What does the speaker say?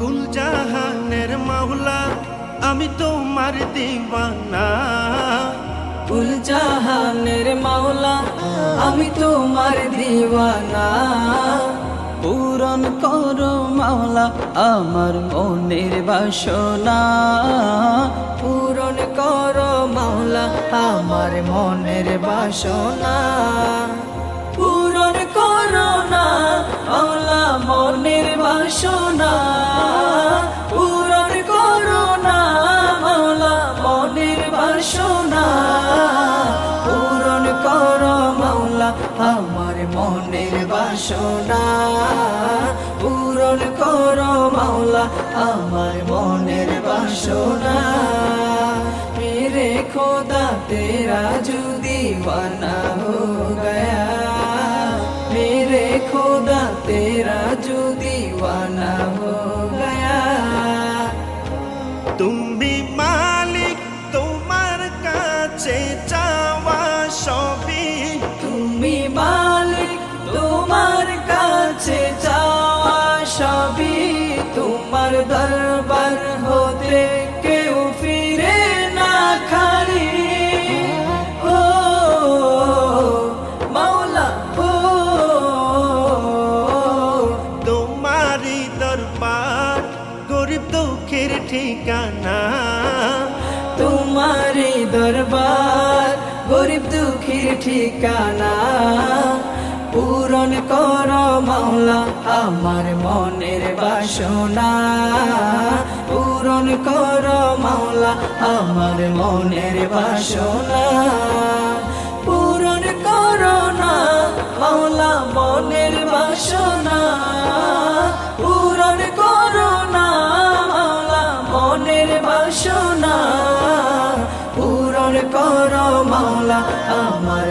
কুল জাহানের মাওলা আমি তোমার দিওয়ানা। কুল জাহানের মাওলা আমি তোমার দিওয়ানা। পূরণ করো মাওলা আমার মনের বাসনা। পূরণ করো মাওলা আমার মনের বাসনা। পূরণ করো না মাওলা মনের বাসনা। পূরণ করো না মাওলা মনের বাসনা। পূরণ করো মাওলা আমার মনের বাসনা। পূরণ করো মাওলা আমার মনের বাসনা। मेरे खुदा तेरा जो दीवाना हो गया। मेरे खुदा तेरा जो दीवाना हो गया। তুমি মালিক তোমার কাছে চাওয়া সবই। তুমি মালিক তোমার কাছে চাওয়া সবই। তোমার দরবার হতে কেউ ফিরে না খালি। ও মাওলা ও তোমারই দরবার গরিব দুঃখের ঠিকানা। তোমারি দরবার গরিব দুঃখীর ঠিকানা। পূরণ করো মাওলা আমার মনের বাসনা। পূরণ করো মাওলা আমার মনের বাসনা। পূরণ করো না মাওলা মনের বাসনা। পূরণ করো না মাওলা মনের বাসনা। পূরণ করো মাওলা আমার